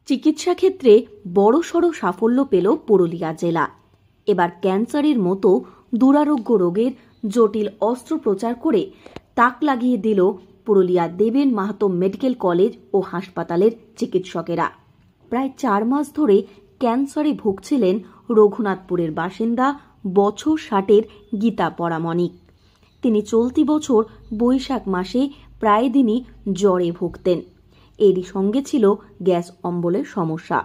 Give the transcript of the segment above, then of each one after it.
চিকিৎসা ক্ষেত্রে বড়সড় সাফল্য পেল পুরুলিয়া জেলা। এবার ক্যান্সারের মতো দুরারোগ্য রোগের জটিল অস্ত্রোপচার করে তাক লাগিয়ে দিল পুরুলিয়া দেবেন মাহাতো মেডিকেল কলেজ ও হাসপাতালের চিকিৎসকেরা। প্রায় 4 মাস ধরে ক্যান্সারে ভুগছিলেন রঘুনাথপুরের বাসিন্দা বছর 60-এর গীতা পরামানিক। তিনি চলতি বছর বৈশাখ মাসে প্রায় দিনই জ্বরে ভুগতেন। এরই সঙ্গে ছিল গ্যাস অম্বলের সমস্যা।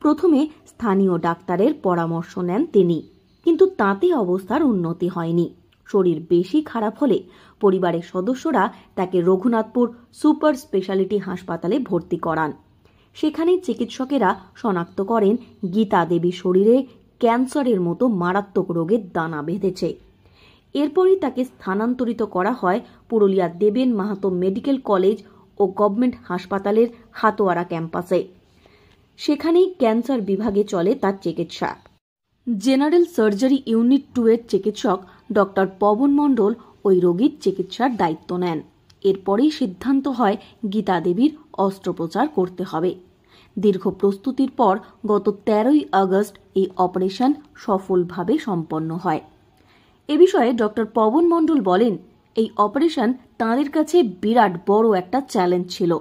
প্রথমে স্থানীয় ডাক্তারের পরামর্শ নেন তিনি, কিন্তু তাতে অবস্থার উন্নতি হয়নি। শরীর বেশি খারাপ হলে পরিবারের সদস্যরা তাকে রঘুনাথপুর সুপার স্পেশালিটি হাসপাতালে ভর্তি করান। সেখানেই চিকিৎসকেরা শনাক্ত করেন গীতা দেবীর শরীরে ক্যান্সারের মতো মারাত্মক রোগের দানা বেঁধেছে। এরপরই তাকে স্থানান্তরিত করা হয় পুরুলিয়া দেবেন মাহাতো মেডিকেল কলেজ ও গভর্নমেন্ট হাসপাতালের হাতোয়ারা ক্যাম্পাসে। সেখানেই ক্যান্সার বিভাগে চলে তার চিকিৎসা। জেনারেল সার্জারি ইউনিট 2-এর চিকিৎসক ডক্টর পবন মণ্ডল ওই রোগীর চিকিৎসার দায়িত্ব নেন। এরপরেই সিদ্ধান্ত হয় গীতা দেবীর অস্ত্রোপচার করতে হবে। দীর্ঘ প্রস্তুতির পর গত 13ই আগস্ট এই অপারেশন সফলভাবে সম্পন্ন হয়। এ বিষয়ে ডক্টর পবন মণ্ডল বলেন, এই অপারেশন তাঁদের কাছে বিরাট বড় একটা চ্যালেঞ্জ ছিল।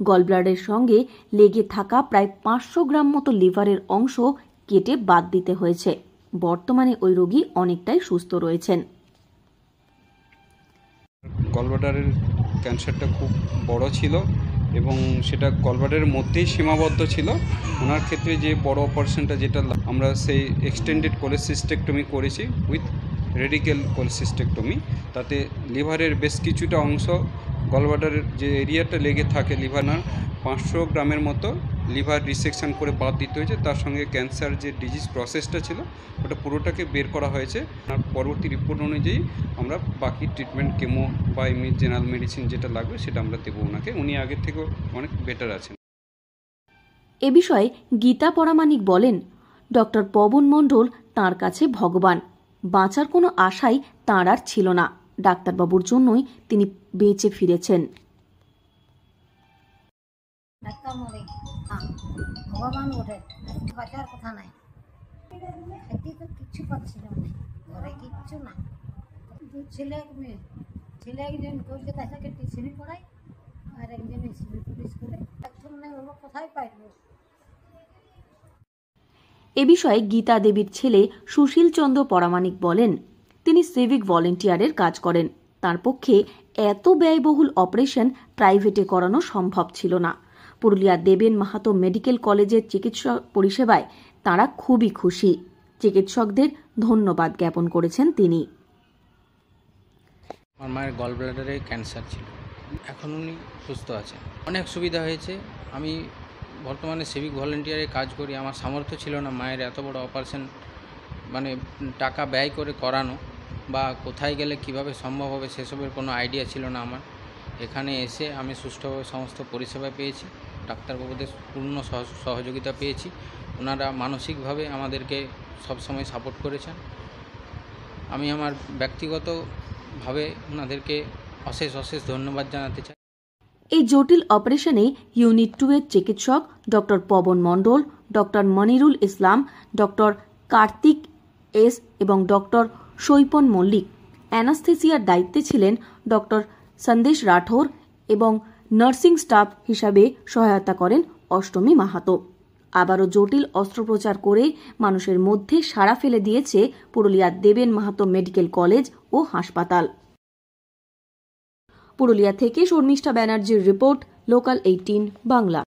গলব্লাডারের সঙ্গে লেগে থাকা প্রায় 500 গ্রাম মতো লিভারের অংশ কেটে বাদ দিতে হয়েছে। বর্তমানে ওই রোগী অনেকটাই সুস্থ রয়েছেন। গলব্লাডারের ক্যান্সারটা খুব বড় ছিল এবং সেটা গলব্লাডারের মধ্যেই সীমাবদ্ধ ছিল। ওনার ক্ষেত্রে যে বড় অপারেশনটা যেটা আমরা সেই এক্সটেন্ডেড কোলেসিস্টেক্টমি করেছি উইথ রেডিক্যাল কোলেসিস্টেক্টমি, তাতে লিভারের বেশ কিছুটা অংশ গলব্লাডারের যে এরিয়াটা লেগে থাকে লিভার 500 গ্রামের মতো লিভার রিসেকশন করে বাদ দিতে হয়েছে। তার সঙ্গে ক্যান্সার যে ডিজিজ প্রসেসটা ছিল ওটা পুরোটাকে বের করা হয়েছে। আর পরবর্তী রিপোর্ট অনুযায়ী আমরা বাকি ট্রিটমেন্ট কেমো বা এমনি জেনারেল মেডিসিন যেটা লাগবে সেটা আমরা দেবো ওনাকে। উনি আগের থেকেও অনেক বেটার আছেন। এ বিষয়ে গীতা পরামানিক বলেন, ডক্টর পবন মণ্ডল তাঁর কাছে ভগবান। বাঁচার কোনো আশাই তাঁর আর ছিল না। ডাক্তারবাবুর জন্যই তিনি বেঁচে ফিরেছেন। ভগবান ওঠে, বাঁচার কথা নাই, খেতে তো কিচ্ছু পাচ্ছিল না, ঘরে কিচ্ছু না। ছেলে মেয়ে, ছেলে একজন কলকাতাকে টিউশনি পড়ায় আর একজন স্কুলে, এখন ওরা কোথায় পাইব। এ বিষয়ে গীতা দেবীর ছেলে সুশীল চন্দ্র পরামানিক বলেন, তিনি সিভিক ভলেন্টিয়ারের কাজ করেন। তার পক্ষে এত ব্যয়বহুল অপারেশন প্রাইভেটে করানো সম্ভব ছিল না। পুরুলিয়া দেবেন মাহাতো মেডিকেল কলেজের চিকিৎসা পরিষেবায় তাঁরা খুবই খুশি। চিকিৎসকদের ধন্যবাদ জ্ঞাপন করেছেন তিনি। আমার মায়ের গল ব্লাডারে ক্যান্সার ছিল, এখন উনি সুস্থ আছেন। অনেক সুবিধা হয়েছে। আমি বর্তমানে সিভিক ভলেন্টিয়ারে কাজ করি। আমার সামর্থ্য ছিল না মায়ের এত বড় অপারেশন মানে টাকা ব্যয় করে করানো, বা কোথায় গেলে কিভাবে সম্ভব হবে সেসবের কোনো আইডিয়া ছিল না আমার। এখানে এসে আমি সুষ্ঠুভাবে সমস্ত পরিষেবা পেয়েছি, ডাক্তারবাবুদের পূর্ণ সহযোগিতা পেয়েছি। ওনারা মানসিকভাবে আমাদেরকে সবসময় সাপোর্ট করেছেন। আমি আমার ব্যক্তিগতভাবে ওনাদেরকে অশেষ অশেষ ধন্যবাদ জানাতে চাই। এই জটিল অপারেশনে ইউনিট 2-এর চিকিৎসক ডক্টর পবন মণ্ডল, ডক্টর মনিরুল ইসলাম, ডক্টর কার্তিক এস এবং ডক্টর সৈপন মল্লিক। অ্যানাস্থেসিয়ার দায়িত্বে ছিলেন ডক্টর সন্দেশ রাঠোর এবং নার্সিং স্টাফ হিসাবে সহায়তা করেন অষ্টমী মাহাতো। আবারও জটিল অস্ত্রোপচার করে মানুষের মধ্যে সাড়া ফেলে দিয়েছে পুরুলিয়া দেবেন মাহাতো মেডিকেল কলেজ ও হাসপাতাল। পুরুলিয়া থেকে শর্মিষ্ঠা ব্যানার্জির রিপোর্ট, লোকাল 18 বাংলা।